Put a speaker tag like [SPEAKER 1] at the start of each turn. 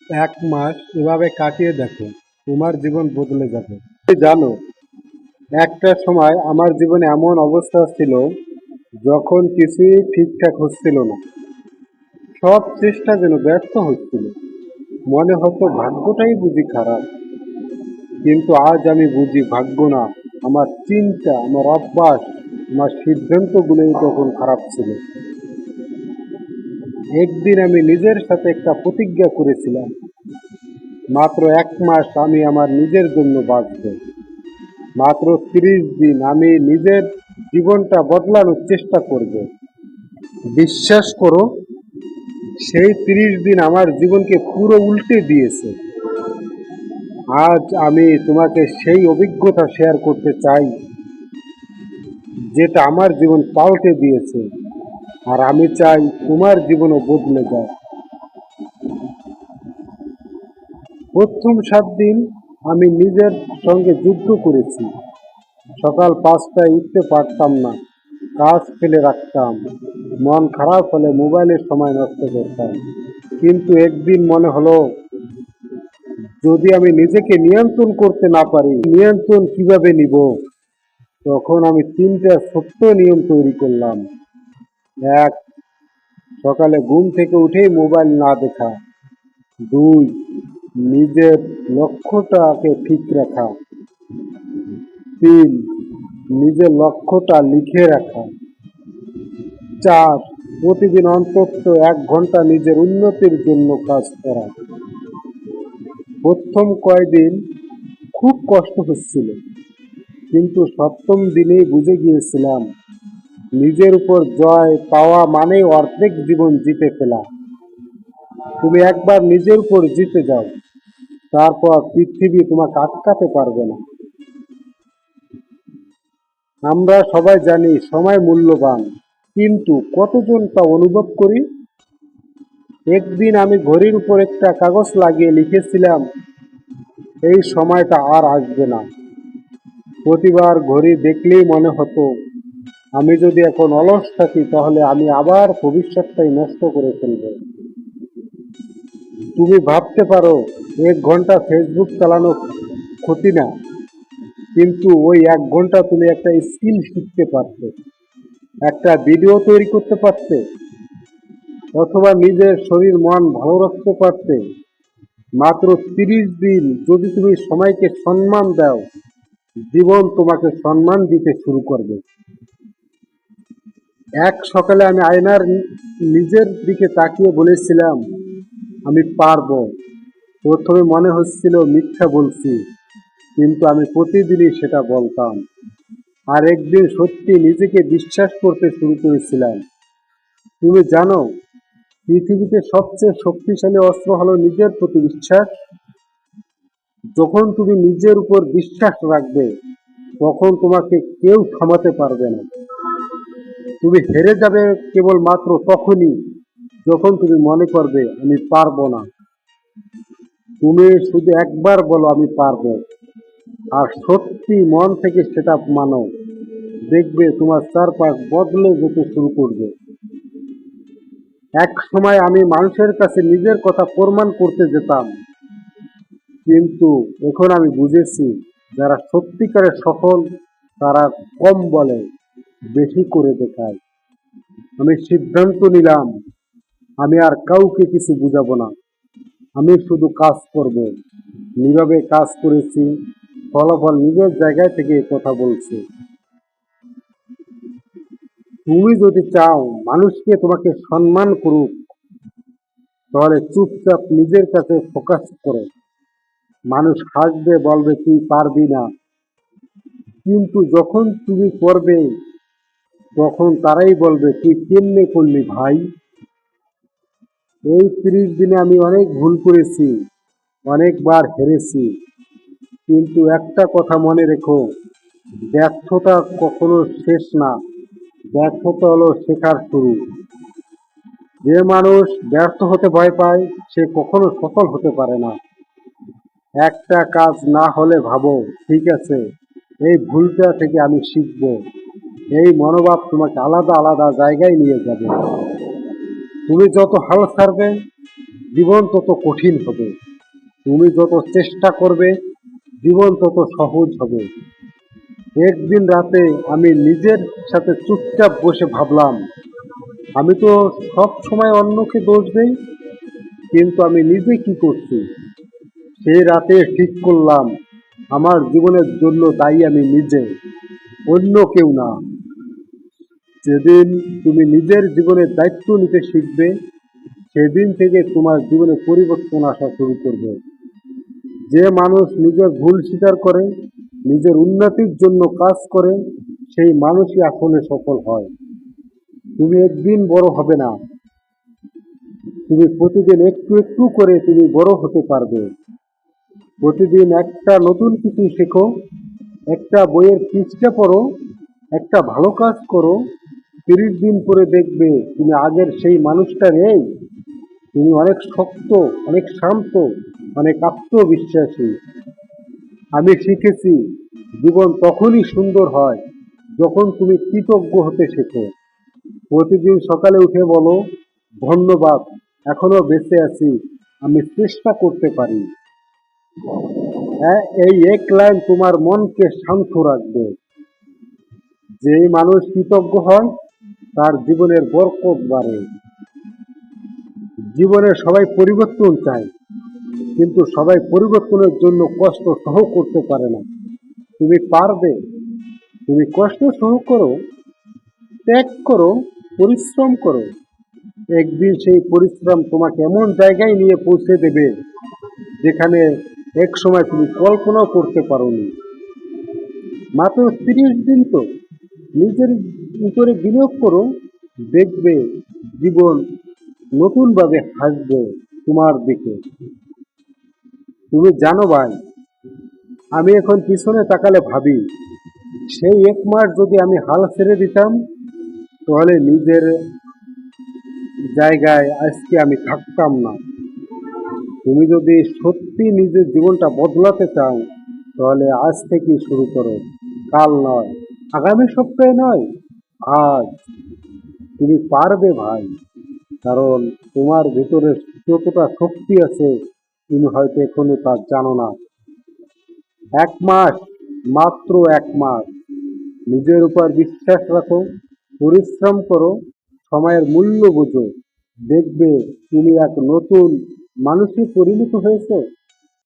[SPEAKER 1] এক মাস এভাবে কাটিয়ে দেখো, তোমার জীবন বদলে যাবে। তুমি জানো, একটা সময় আমার জীবনে এমন অবস্থা ছিল যখন কিছুই ঠিকঠাক হচ্ছিল না। সব চেষ্টা যেন ব্যর্থ হচ্ছিল। মনে হতো ভাগ্যটাই বুঝি খারাপ। কিন্তু আজ আমি বুঝি ভাগ্য না, আমার চিন্তা, আমার অভ্যাস, আমার সিদ্ধান্তগুলোই তখন খারাপ ছিল। একদিন আমি নিজের সাথে একটা প্রতিজ্ঞা করেছিলাম, মাত্র এক মাস আমি আমার নিজের জন্য বাঁচব। মাত্র 30 দিন আমি নিজের জীবনটা বদলানোর চেষ্টা করব। বিশ্বাস করো, সেই 30 দিন আমার জীবনকে পুরো উল্টে দিয়েছে। আজ আমি তোমাকে সেই অভিজ্ঞতা শেয়ার করতে চাই, যেটা আমার জীবন পাল্টে দিয়েছে। আর আমি চাই তোমার জীবনও বদলে যায়। প্রথম 7 দিন আমি নিজের সঙ্গে যুদ্ধ করেছি। সকাল 5টায় উঠতে পারতাম না, কাজ ফেলে রাখতাম, মন খারাপ হলে মোবাইলের সময় নষ্ট করতাম। কিন্তু একদিন মনে হলো, যদি আমি নিজেকে নিয়ন্ত্রণ করতে না পারি, নিয়ন্ত্রণ কিভাবে নিব? তখন আমি 3টা ছোট্ট নিয়ম তৈরি করলাম। এক, সকালে ঘুম থেকে উঠেই মোবাইল না দেখা। 2, নিজের লক্ষ্যটাকে ঠিক রাখা। 3, নিজের লক্ষ্যটা লিখে রাখা। 4, প্রতিদিন অন্তত 1 ঘন্টা নিজের উন্নতির জন্য কাজ করা। প্রথম কয়দিন খুব কষ্ট হচ্ছিল, কিন্তু সপ্তম দিনেই বুঝে গিয়েছিলাম, নিজের উপর জয় পাওয়া মানে অর্ধেক জীবন জিতে ফেলা। তুমি একবার নিজের উপর জিতে যাও, তারপর পৃথিবী তোমাকে আটকাতে পারবে না। আমরা সবাই জানি সময় মূল্যবান, কিন্তু কতজন তা অনুভব করি? একদিন আমি ঘড়ির উপর একটা কাগজ লাগিয়ে লিখেছিলাম, এই সময়টা আর আসবে না। প্রতিবার ঘড়ি দেখলেই মনে হতো, আমি যদি এখন অলস থাকি তাহলে আমি আবার ভবিষ্যৎটাই নষ্ট করে ফেলব। তুমি ভাবতে পারো 1 ঘন্টা ফেসবুক চালানো ক্ষতি না, কিন্তু ওই 1 ঘন্টা তুমি একটা স্কিল শিখতে পারতে, একটা ভিডিও তৈরি করতে পারতে, অথবা নিজের শরীর মন ভালো রাখতে পারতে। মাত্র 30 দিন যদি তুমি সময়কে সম্মান দাও, জীবন তোমাকে সম্মান দিতে শুরু করবে। এক সকালে আমি আয়নার নিজের দিকে তাকিয়ে বলেছিলাম, আমি পারবো। প্রথমে মনে হচ্ছিল মিথ্যা বলছি, কিন্তু আমি প্রতিদিনই সেটা বলতাম। আর একদিন সত্যি নিজেকে বিশ্বাস করতে শুরু করেছিলাম। তুমি জানো, পৃথিবীতে সবচেয়ে শক্তিশালী অস্ত্র হলো নিজের প্রতি বিশ্বাস। যখন তুমি নিজের উপর বিশ্বাস রাখবে, তখন তোমাকে কেউ থামাতে পারবে না। তুমি হেরে যাবে কেবলমাত্র তখনই যখন তুমি মনে করবে আমি পারবো না। তুমি শুধু একবার বলো আমি পারবো, আর সত্যি মন থেকে সেটা মানো, দেখবে তোমার চারপাশ বদলে যেতে শুরু করবে। এক সময় আমি মানুষের কাছে নিজের কথা প্রমাণ করতে যেতাম, কিন্তু এখন আমি বুঝেছি, যারা সত্যিকারের সফল তারা কম বলে, বেশি করে দেখায়। আমি সিদ্ধান্ত নিলাম, আমি আর কাউকে কিছু বুঝাবো না, আমি শুধু কাজ করব। নীরবে কাজ করেছি, ফলাফল নিজের জায়গায় থেকে কথা বলছে। তুমি যদি চাও মানুষকে তোমাকে সম্মান করুক, তাহলে চুপচাপ নিজের কাছে ফোকাস করো। মানুষ হাসবে, বলবে তুই পারবি না, কিন্তু যখন তুমি করবে, তখন তারাই বলবে তুই কেমনে করলি ভাই। এই 30 দিনে আমি অনেক ভুল করেছি, অনেকবার হেরেছি, কিন্তু একটা কথা মনে রেখো, ব্যর্থতা কখনো শেষ না, ব্যর্থতা হলো শেখার শুরু। যে মানুষ ব্যর্থ হতে ভয় পায়, সে কখনো সফল হতে পারে না। একটা কাজ না হলে ভাবো, ঠিক আছে, এই ভুলটা থেকে আমি শিখব। এই মনোভাব তোমাকে আলাদা আলাদা জায়গায় নিয়ে যাবে। তুমি যত হাল ছাড়বে, জীবন তত কঠিন হবে। তুমি যত চেষ্টা করবে জীবন তত সহজ হবে। একদিন রাতে আমি নিজের সাথে চুপচাপ বসে ভাবলাম, আমি তো সব সময় অন্যকে দোষ দেই, কিন্তু আমি নিজে কি করছি। সেই রাতে ঠিক করলাম, আমার জীবনের জন্য দায়ী আমি নিজে, অন্য কেউ না। যেদিন তুমি নিজের জীবনের দায়িত্ব নিতে শিখবে, সেদিন থেকে তোমার জীবনে পরিবর্তন আসা শুরু করবে। যে মানুষ নিজের ভুল স্বীকার করে, নিজের উন্নতির জন্য কাজ করে, সেই মানুষই আসলে সফল হয়। তুমি একদিন বড় হবে না, তুমি প্রতিদিন একটু একটু করে তুমি বড় হতে পারবে। প্রতিদিন একটা নতুন কিছু শেখো, একটা বইয়ের পৃষ্ঠা পড়ো, একটা ভালো কাজ করো। 30 দিন পরে দেখবে তুমি আগের সেই মানুষটা নেই। তুমি অনেক শক্ত, অনেক শান্ত, অনেক আত্মবিশ্বাসী। আমি শিখেছি, জীবন তখনই সুন্দর হয় যখন তুমি কৃতজ্ঞ হতে শেখো। প্রতিদিন সকালে উঠে বলো, ধন্যবাদ, এখনো বেঁচে আছি, আমি চেষ্টা করতে পারি। হ্যাঁ, এই এক লাইন তোমার মনকে শান্ত রাখবে। যেই মানুষ কৃতজ্ঞ হয় তার জীবনের বরকত বাড়ে। জীবনে সবাই পরিবর্তন চায়, কিন্তু সবাই পরিবর্তনের জন্য কষ্ট সহ করতে পারে না। তুমি পারবে, তুমি কষ্ট সহ করো, ত্যাগ করো, পরিশ্রম করো। একদিন সেই পরিশ্রম তোমাকে এমন জায়গায় নিয়ে পৌঁছে দেবে যেখানে এক সময় তুমি কল্পনাও করতে পারোনি। মাত্র 30 দিন তো, নিজের উপরে বিনিয়োগ করো, দেখবে জীবন নতুনভাবে হাসবে তোমার দিকে। তুমি জানো ভাই, আমি এখন পিছনে তাকালে ভাবি, সেই 1 মাস যদি আমি হাল ছেড়ে দিতাম, তাহলে নিজের জায়গায় আজকে আমি থাকতাম না। তুমি যদি সত্যি নিজের জীবনটা বদলাতে চাও, তাহলে আজ থেকেই শুরু করো। কাল নয়, আগামী সপ্তাহে নয়, আজ। তুমি পারবে ভাই, কারণ তোমার ভেতরে যতটা শক্তি আছে তুমি হয়তো এখনো তা জানো না। 1 মাস, মাত্র 1 মাস, নিজের উপর বিশ্বাস রাখো, পরিশ্রম করো, সময়ের মূল্য বোঝো। দেখবে তুমি এক নতুন মানুষে পরিণত হয়েছে।